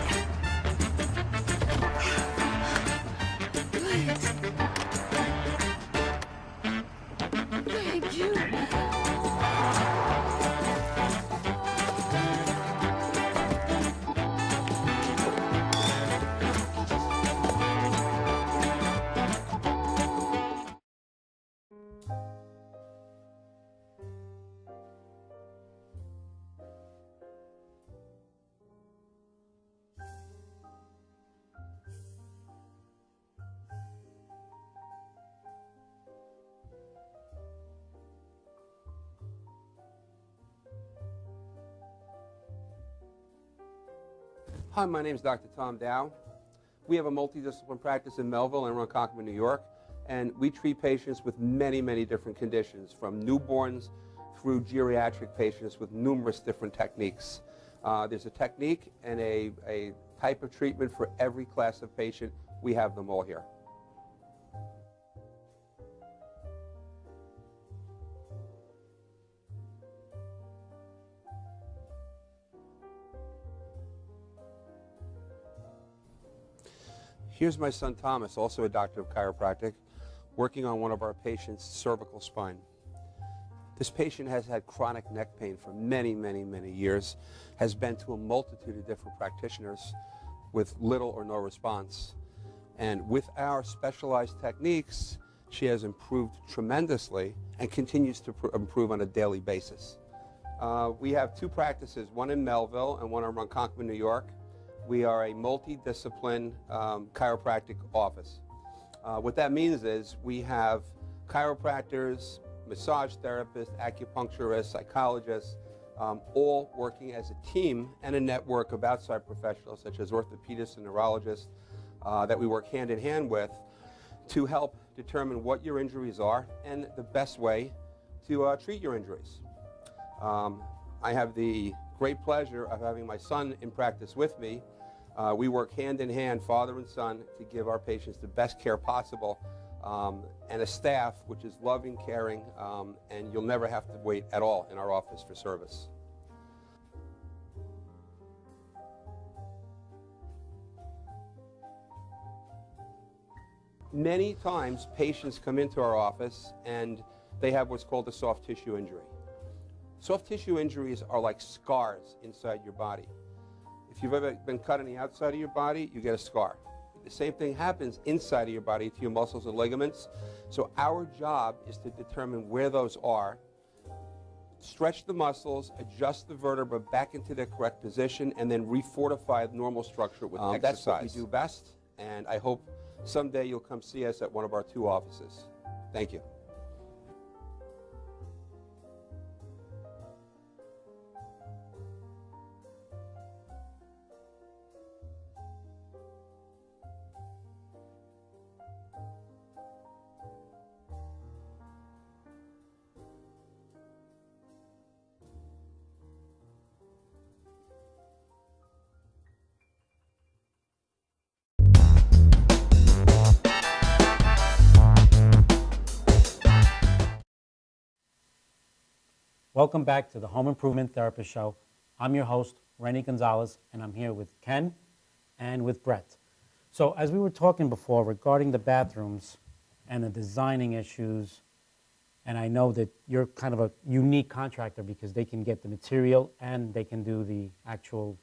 Thank you. Hi, my name is Dr. Tom Dow. We have a multidiscipline practice in Melville and Ronkonkoma, New York, and we treat patients with many, many different conditions, from newborns through geriatric patients with numerous different techniques. There's a technique and a type of treatment for every class of patient. We have them all here. Here's my son Thomas, also a doctor of chiropractic, working on one of our patients' cervical spine. This patient has had chronic neck pain for many, many, many years, has been to a multitude of different practitioners with little or no response. And with our specialized techniques, she has improved tremendously and continues to improve on a daily basis. We have two practices, one in Melville and one in Ronkonkoma, New York. We are a multidiscipline chiropractic office. What that means is we have chiropractors, massage therapists, acupuncturists, psychologists, all working as a team and a network of outside professionals such as orthopedists and neurologists that we work hand in hand with to help determine what your injuries are and the best way to treat your injuries. I have the great pleasure of having my son in practice with me. We work hand in hand, father and son, to give our patients the best care possible, and a staff which is loving, caring, and you'll never have to wait at all in our office for service. Many times patients come into our office and they have what's called a soft tissue injury. Soft tissue injuries are like scars inside your body. If you've ever been cut on the outside of your body, you get a scar. The same thing happens inside of your body to your muscles and ligaments. So our job is to determine where those are, stretch the muscles, adjust the vertebra back into their correct position, and then refortify the normal structure with exercise. That's what we do best, and I hope someday you'll come see us at one of our 2 offices. Thank you. Welcome back to the Home Improvement Therapist Show. I'm your host, Renny Gonzalez, and I'm here with Ken and with Brett. So as we were talking before regarding the bathrooms and the designing issues, and I know that you're kind of a unique contractor because they can get the material and they can do the actual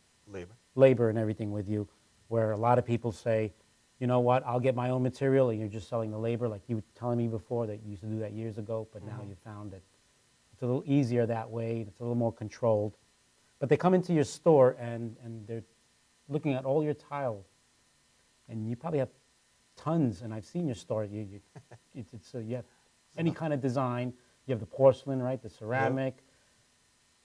labor and everything with you, where a lot of people say, you know what, I'll get my own material and you're just selling the labor, like you were telling me before that you used to do that years ago, but now you found that it's a little easier that way, it's a little more controlled. But they come into your store and they're looking at all your tile, and you probably have tons, and I've seen your store, you have any kind of design, you have the porcelain, right, the ceramic,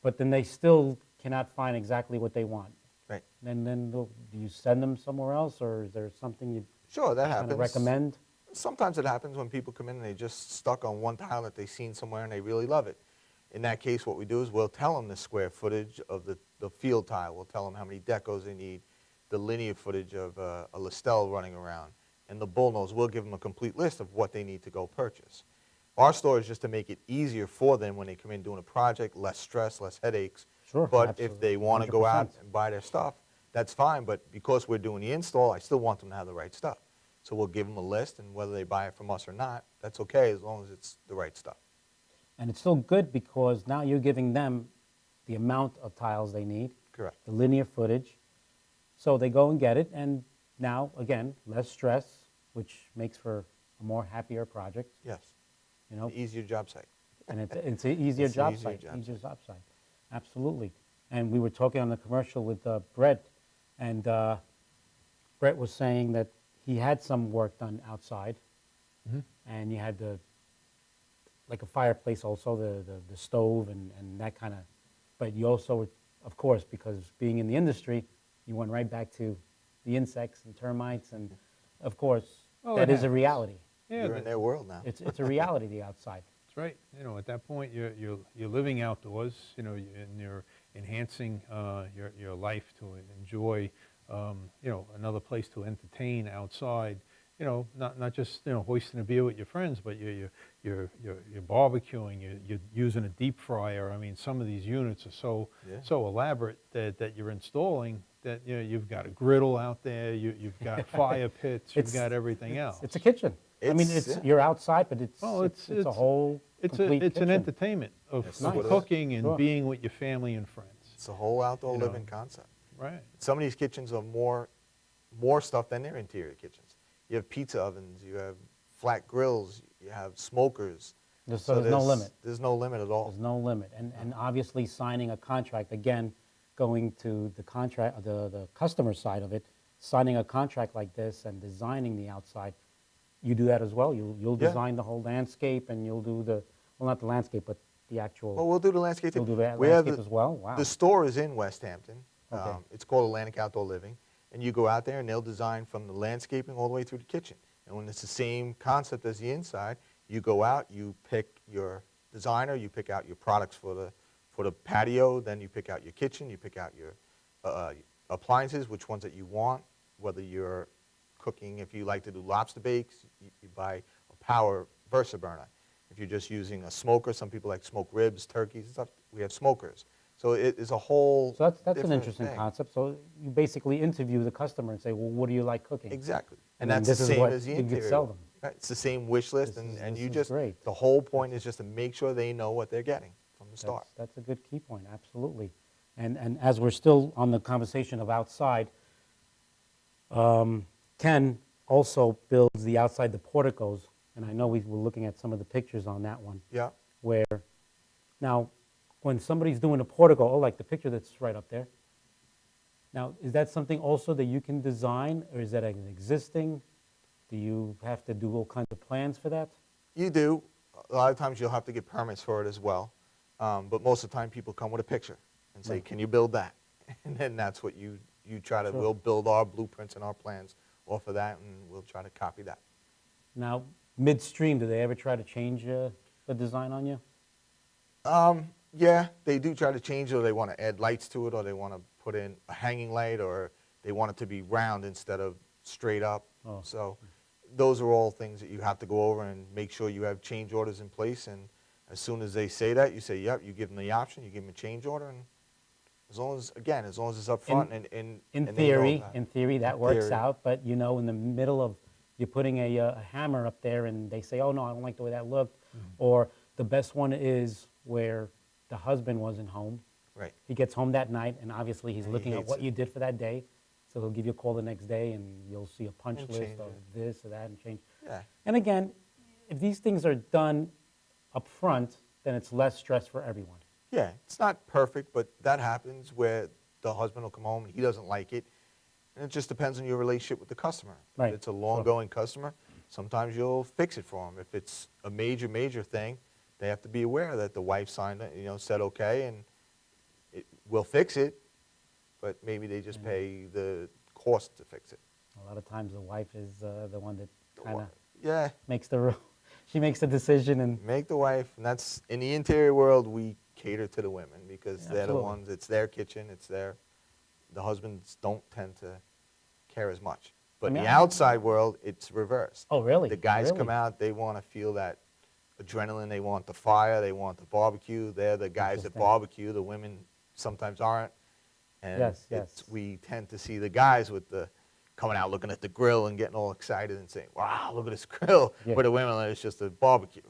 but then they still cannot find exactly what they want. Right. And then do you send them somewhere else, or is there something you Sure, that kind happens. of recommend? Sometimes it happens when people come in and they just stuck on one tile that they've seen somewhere and they really love it. In that case, what we do is we'll tell them the square footage of the field tile. We'll tell them how many decos they need, the linear footage of a Listel running around, and the bullnose. We'll give them a complete list of what they need to go purchase. Our store is just to make it easier for them when they come in doing a project, less stress, less headaches. Sure, But absolutely. if they want to go out 100%. and buy their stuff, that's fine. But because we're doing the install, I still want them to have the right stuff. So we'll give them a list, and whether they buy it from us or not, that's okay as long as it's the right stuff. And it's still good because now you're giving them the amount of tiles they need, Correct. the linear footage. So they go and get it, and now, again, less stress, which makes for a more happier project. Yes. You know, An easier job site. and it's an easier It's an job easier site. job Easier job site. Absolutely. And we were talking on the commercial with Brett, and Brett was saying that he had some work done outside, and you had like a fireplace also, the stove and that kind of, but you also, of course, because being in the industry, you went right back to the insects and termites, and of course, Well, that it is a happens. reality. Yeah, You're in their world now. It's a reality, the outside. That's right. You know, at that point, you're living outdoors. You know, and you're enhancing your life to enjoy. You know, another place to entertain outside. You know, not just hoisting a beer with your friends, but you're barbecuing. You're using a deep fryer. I mean, some of these units are so elaborate that you're installing that you've got a griddle out there. You've got fire pits. You've got everything else. It's a kitchen. I mean, you're outside, but it's a whole complete it's kitchen. an entertainment of That's what it is. cooking and Sure. being with your family and friends. It's a whole outdoor You know. living concept. Right. Some of these kitchens are more stuff than their interior kitchens. You have pizza ovens, you have flat grills, you have smokers. So there's no limit. There's no limit at all. There's no limit. And obviously signing a contract, again, going to the contract, the customer side of it, signing a contract like this and designing the outside, you do that as well? You'll Yeah. design the whole landscape, and you'll do well, not the landscape, but the actual. Well, we'll do the landscape. You'll do that We have landscape as well? Wow. The store is in West Hampton. Okay. It's called Atlantic Outdoor Living. And you go out there, and they'll design from the landscaping all the way through the kitchen. And when it's the same concept as the inside, you go out, you pick your designer, you pick out your products for the patio, then you pick out your kitchen, you pick out your appliances, which ones that you want, whether you're cooking, if you like to do lobster bakes, you buy a power Versa burner. If you're just using a smoker, some people like smoke ribs, turkeys and stuff, we have smokers. So it is a whole So that's an different interesting thing. concept. So you basically interview the customer and say, well, what do you like cooking? Exactly. And And then that's this the is same what as the you interior. could sell them. Right, it's the same wish list, This and is you just, great. the whole point is just to make sure they know what they're getting from the start. That's a good key point, absolutely. And as we're still on the conversation of outside, Ken also builds the outside, the porticos, and I know we were looking at some of the pictures on that one. Yeah. Where, now, when somebody's doing a portico, oh, like the picture that's right up there, now, is that something also that you can design, or is that an existing? Do you have to do all kinds of plans for that? You do. A lot of times you'll have to get permits for it as well. But most of the time people come with a picture and say, Right. can you build that? And then that's what you try to, Sure. we'll build our blueprints and our plans off of that, and we'll try to copy that. Now, midstream, do they ever try to change the design on you? Yeah, they do try to change it, or they want to add lights to it, or they want to put in a hanging light, or they want it to be round instead of straight up. Oh. So those are all things that you have to go over and make sure you have change orders in place. And as soon as they say that, you say, yep, you give them the option, you give them a change order, and as long as it's up front and In and they know theory, that. in theory, that In works theory. out, but you know, in the middle of, you're putting a hammer up there and they say, oh, no, I don't like the way that looked. Or the best one is where the husband wasn't home. Right. He gets home that night and obviously he's And he looking at hates what it. you did for that day. So he'll give you a call the next day and you'll see a punch And list change of it. this or that and change. Yeah. And again, if these things are done up front, then it's less stress for everyone. Yeah, it's not perfect, but that happens where the husband will come home and he doesn't like it. And it just depends on your relationship with the customer. Right, If it's a sure. long-going customer, sometimes you'll fix it for them. If it's a major, major thing, they have to be aware that the wife signed it, said okay, and we'll fix it, but maybe they just pay the cost to fix it. A lot of times the wife is the one that kind of Yeah, makes she makes the decision and make the wife, and that's, in the interior world, we cater to the women because Yeah, they're the absolutely. ones, it's their kitchen, the husbands don't tend to care as much. But in mean, the I- outside world, it's reversed. Oh, really? The guys Really? come out, they want to feel that adrenaline, they want the fire, they want the barbecue. They're the guys that Interesting. barbecue, the women sometimes aren't. And Yes, yes. we tend to see the guys with the coming out looking at the grill and getting all excited and saying, wow, look at this grill. Yeah. But the women, it's just a barbecue.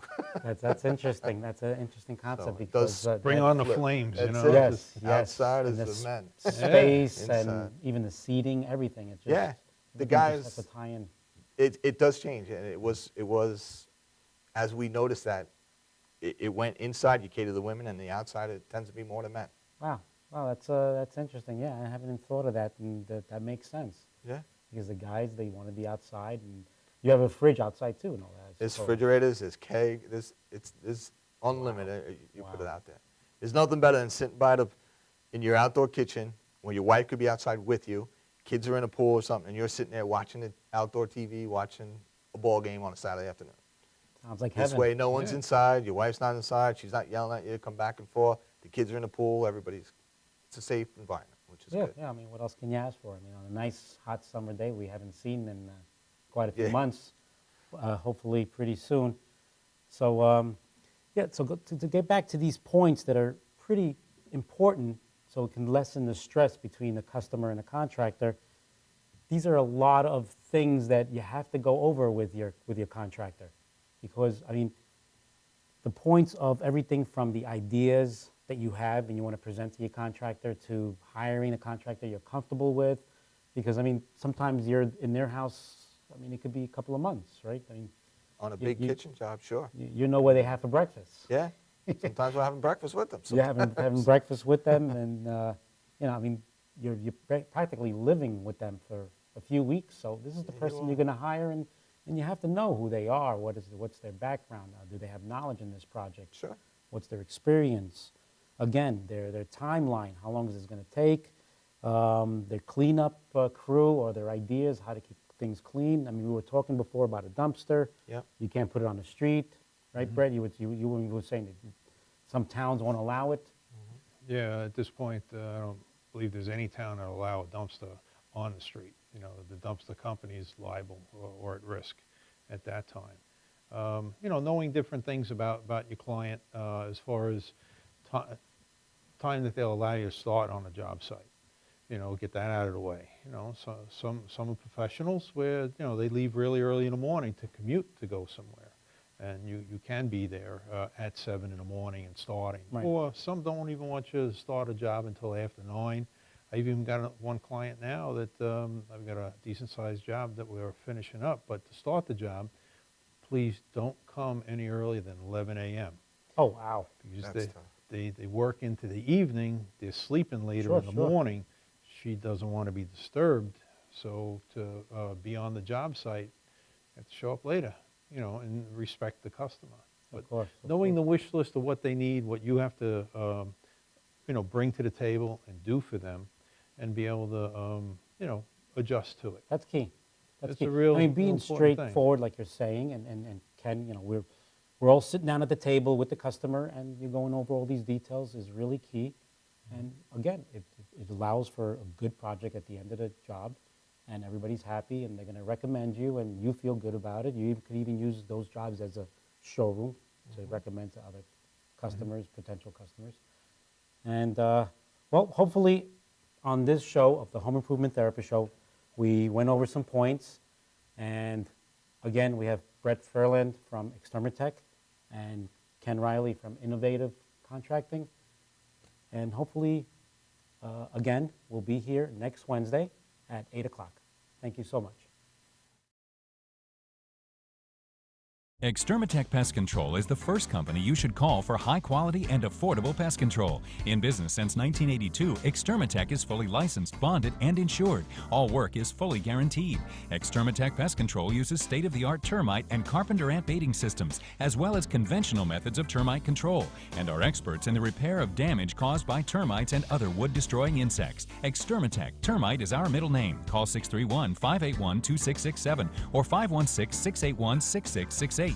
That's interesting. That's an interesting concept So it because does Bring that on the flip. flames, you That's know? it. Yes, just- yes. Outside and is the men. Space Inside. and even the seating, everything. It just, Yeah, the everything just guys- has to tie in. It does change, and it was, as we noticed that, it went inside, you cater to the women, and the outside, it tends to be more the men. Wow, that's interesting. Yeah, I haven't even thought of that, and that makes sense Yeah. because the guys they want to be outside, and you have a fridge outside too, and all that. I There's suppose. refrigerators, there's keg, there's unlimited, you put it Wow. out there. There's nothing better than sitting in your outdoor kitchen, where your wife could be outside with you, kids are in a pool or something, and you're sitting there watching the outdoor TV, watching a ball game on a Saturday afternoon. Sounds like This heaven. way, no one's inside, your wife's not inside, she's not yelling at you, come back and forth, the kids are in the pool, it's a safe environment, which is Yeah, good. yeah. I mean, what else can you ask for? I mean, on a nice hot summer day we haven't seen in quite a few Yeah. months. Hopefully, pretty soon. So, yeah. So to get back to these points that are pretty important, so it can lessen the stress between the customer and the contractor. These are a lot of things that you have to go over with your contractor, because I mean, the points of everything from the ideas that you have and you want to present to your contractor to hiring a contractor you're comfortable with, because I mean, sometimes you're in their house. I mean, it could be a couple of months, right? I mean, On a You- big you- kitchen job, sure. you know where they have for breakfast. Yeah, sometimes we're having breakfast with them. You're having sometimes. breakfast with them, and you know, I mean, you're practically living with them for a few weeks. So this is the Yeah, you person are. you're going to hire, and you have to know who they are. What's their background? Do they have knowledge in this project? Sure. What's their experience? Again, their timeline. How long is this going to take? Their cleanup crew or their ideas, how to keep things clean. I mean, we were talking before about a dumpster. Yep. You can't put it on the street, right, Brett? You were saying that some towns won't allow it. Yeah, at this point, I don't believe there's any town that will allow a dumpster on the street. You know, the dumpster company is liable or at risk at that time. You know, knowing different things about your client as far as time that they'll allow you to start on a job site. You know, get that out of the way. You know, so some are professionals where, you know, they leave really early in the morning to commute to go somewhere. And you can be there at 7 in the morning and starting. Right. Or some don't even want you to start a job until after 9. I've even got one client now that I've got a decent-sized job that we're finishing up. But to start the job, please don't come any earlier than 11 a.m. Oh, wow. Because That's tough. they work into the evening. They're sleeping later in the morning. She doesn't want to be disturbed. So to be on the job site, you have to show up later, you know, and respect the customer. But Of course. knowing the wish list of what they need, what you have to, you know, bring to the table and do for them, and be able to, you know, adjust to it. That's key. That's It's key. a real- I mean, real being important thing. straightforward, like you're saying, and Ken, you know, we're all sitting down at the table with the customer, and you're going over all these details is really key. And again, it allows for a good project at the end of the job, and everybody's happy, and they're going to recommend you, and you feel good about it. You could even use those jobs as a showroom to recommend to other customers, potential customers. And well, hopefully on this show of the Home Improvement Therapist Show, we went over some points. And again, we have Brett Furland from Extermatech and Ken Riley from Innovative Contracting. And hopefully, again, we'll be here next Wednesday at 8 o'clock. Thank you so much. Extermatech Pest Control is the first company you should call for high-quality and affordable pest control. In business since 1982, Extermatech is fully licensed, bonded, and insured. All work is fully guaranteed. Extermatech Pest Control uses state-of-the-art termite and carpenter ant baiting systems, as well as conventional methods of termite control, and are experts in the repair of damage caused by termites and other wood-destroying insects. Extermatech. Termite is our middle name. Call 631-581-2667 or 516-681-6668.